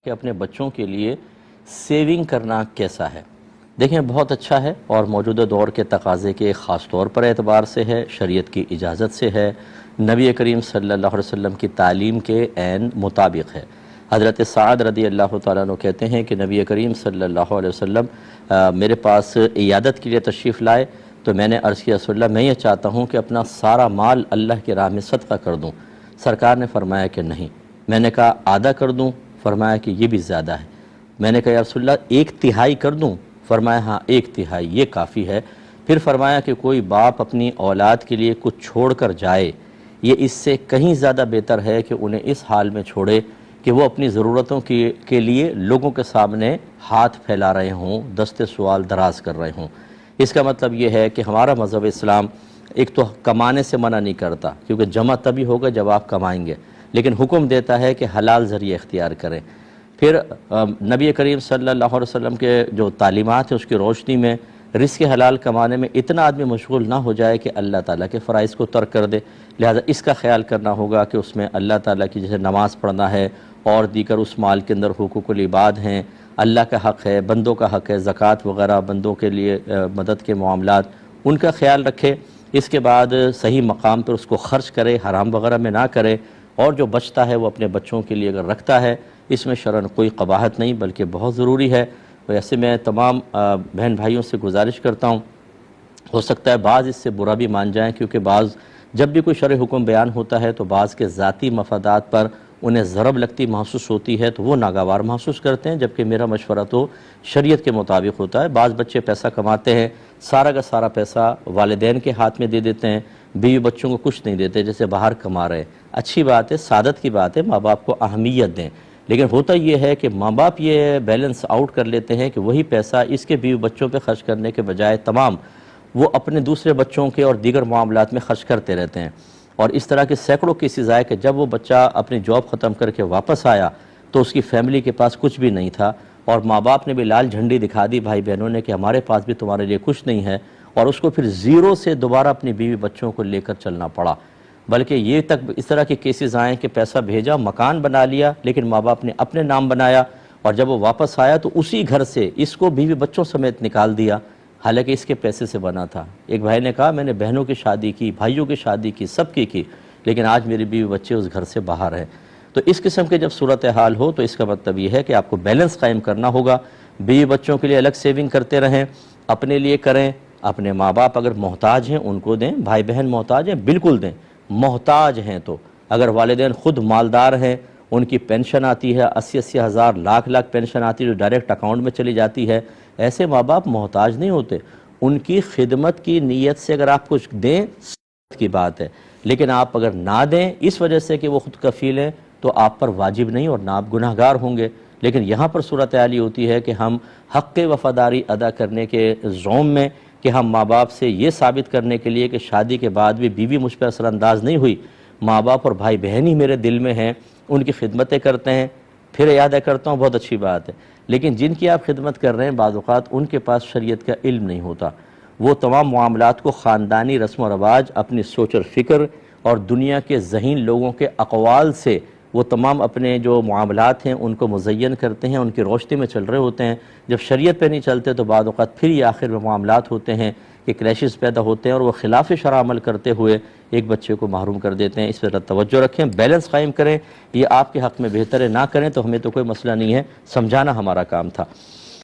کہ اپنے بچوں کے لیے سیونگ کرنا کیسا ہے۔ دیکھیں بہت اچھا ہے اور موجودہ دور کے تقاضے کے خاص طور پر اعتبار سے ہے، شریعت کی اجازت سے ہے، نبی کریم صلی اللہ علیہ وسلم کی تعلیم کے عین مطابق ہے۔ حضرت سعد رضی اللہ تعالیٰ عنہ کہتے ہیں کہ نبی کریم صلی اللہ علیہ وسلم میرے پاس عیادت کے لیے تشریف لائے تو میں نے عرض کیا رسول اللہ میں یہ چاہتا ہوں کہ اپنا سارا مال اللہ کی راہ میں صدقہ کر دوں۔ سرکار نے فرمایا کہ نہیں۔ میں نے کہا آدھا کر دوں؟ فرمایا کہ یہ بھی زیادہ ہے۔ میں نے کہا یا رسول اللہ 1/3 کر دوں؟ فرمایا ہاں 1/3 یہ کافی ہے۔ پھر فرمایا کہ کوئی باپ اپنی اولاد کے لیے کچھ چھوڑ کر جائے، یہ اس سے کہیں زیادہ بہتر ہے کہ انہیں اس حال میں چھوڑے کہ وہ اپنی ضرورتوں کے لیے لوگوں کے سامنے ہاتھ پھیلا رہے ہوں، دست سوال دراز کر رہے ہوں۔ اس کا مطلب یہ ہے کہ ہمارا مذہب اسلام ایک تو کمانے سے منع نہیں کرتا، کیونکہ جمع تبھی ہوگا جب آپ کمائیں گے، لیکن حکم دیتا ہے کہ حلال ذریعہ اختیار کریں۔ پھر نبی کریم صلی اللہ علیہ وسلم کے جو تعلیمات ہیں اس کی روشنی میں رزق حلال کمانے میں اتنا آدمی مشغول نہ ہو جائے کہ اللہ تعالیٰ کے فرائض کو ترک کر دے، لہذا اس کا خیال کرنا ہوگا کہ اس میں اللہ تعالیٰ کی جیسے نماز پڑھنا ہے اور دیگر اس مال کے اندر حقوق العباد ہیں، اللہ کا حق ہے، بندوں کا حق ہے، زکوٰۃ وغیرہ بندوں کے لیے مدد کے معاملات، ان کا خیال رکھے۔ اس کے بعد صحیح مقام پر اس کو خرچ کرے، حرام وغیرہ میں نہ کرے، اور جو بچتا ہے وہ اپنے بچوں کے لیے اگر رکھتا ہے اس میں شرعاً کوئی قباحت نہیں بلکہ بہت ضروری ہے۔ ویسے میں تمام بہن بھائیوں سے گزارش کرتا ہوں، ہو سکتا ہے بعض اس سے برا بھی مان جائیں، کیونکہ بعض جب بھی کوئی شرعی حکم بیان ہوتا ہے تو بعض کے ذاتی مفادات پر انہیں ضرب لگتی محسوس ہوتی ہے تو وہ ناگوار محسوس کرتے ہیں، جبکہ میرا مشورہ تو شریعت کے مطابق ہوتا ہے۔ بعض بچے پیسہ کماتے ہیں، سارا کا سارا پیسہ والدین کے ہاتھ میں دے دیتے ہیں، بیوی بچوں کو کچھ نہیں دیتے، جیسے باہر کما رہے ہیں۔ اچھی بات ہے، سعادت کی بات ہے، ماں باپ کو اہمیت دیں، لیکن ہوتا یہ ہے کہ ماں باپ یہ بیلنس آؤٹ کر لیتے ہیں کہ وہی پیسہ اس کے بیوی بچوں پہ خرچ کرنے کے بجائے تمام وہ اپنے دوسرے بچوں کے اور دیگر معاملات میں خرچ کرتے رہتے ہیں۔ اور اس طرح کے سینکڑوں کیسز آئے کہ جب وہ بچہ اپنی جاب ختم کر کے واپس آیا تو اس کی فیملی کے پاس کچھ بھی نہیں تھا، اور ماں باپ نے بھی لال جھنڈی دکھا دی بھائی بہنوں نے کہ ہمارے پاس بھی تمہارے لیے کچھ نہیں ہے، اور اس کو پھر زیرو سے دوبارہ اپنی بیوی بچوں کو لے کر چلنا پڑا۔ بلکہ یہ تک اس طرح کے کیسز آئیں کہ پیسہ بھیجا، مکان بنا لیا، لیکن ماں باپ نے اپنے نام بنایا، اور جب وہ واپس آیا تو اسی گھر سے اس کو بیوی بچوں سمیت نکال دیا، حالانکہ اس کے پیسے سے بنا تھا۔ ایک بھائی نے کہا میں نے بہنوں کی شادی کی، بھائیوں کی شادی کی، سب کی، لیکن آج میری بیوی بچے اس گھر سے باہر ہیں۔ تو اس قسم کے جب صورتحال ہو تو اس کا مطلب یہ ہے کہ آپ کو بیلنس قائم کرنا ہوگا، بیوی بچوں کے لیے الگ سیونگ کرتے رہیں، اپنے لیے کریں، اپنے ماں باپ اگر محتاج ہیں ان کو دیں، بھائی بہن محتاج ہیں بالکل دیں، محتاج ہیں تو اگر والدین خود مالدار ہیں، ان کی پینشن آتی ہے 80 ہزار، لاکھ پینشن آتی ہے جو ڈائریکٹ اکاؤنٹ میں چلی جاتی ہے، ایسے ماں باپ محتاج نہیں ہوتے، ان کی خدمت کی نیت سے اگر آپ کچھ دیں کی بات ہے، لیکن آپ اگر نہ دیں اس وجہ سے کہ وہ خود کفیل ہیں تو آپ پر واجب نہیں اور نہ آپ گناہگار ہوں گے۔ لیکن یہاں پر صورتحال یہ ہوتی ہے کہ ہم حق وفاداری ادا کرنے کے زوم میں کہ ہم ماں باپ سے یہ ثابت کرنے کے لیے کہ شادی کے بعد بھی بیوی مجھ پر اثر انداز نہیں ہوئی، ماں باپ اور بھائی بہن ہی میرے دل میں ہیں، ان کی خدمتیں کرتے ہیں، پھر یاد کرتا ہوں بہت اچھی بات ہے، لیکن جن کی آپ خدمت کر رہے ہیں بعض اوقات ان کے پاس شریعت کا علم نہیں ہوتا، وہ تمام معاملات کو خاندانی رسم و رواج، اپنی سوچ اور فکر اور دنیا کے ذہین لوگوں کے اقوال سے وہ تمام اپنے جو معاملات ہیں ان کو مزین کرتے ہیں، ان کی روشنی میں چل رہے ہوتے ہیں۔ جب شریعت پہ نہیں چلتے تو بعض اوقات پھر یہ آخر میں معاملات ہوتے ہیں کہ کلیشز پیدا ہوتے ہیں اور وہ خلاف شرع عمل کرتے ہوئے ایک بچے کو محروم کر دیتے ہیں۔ اس پر توجہ رکھیں، بیلنس قائم کریں، یہ آپ کے حق میں بہتر ہے، نہ کریں تو ہمیں تو کوئی مسئلہ نہیں ہے، سمجھانا ہمارا کام تھا۔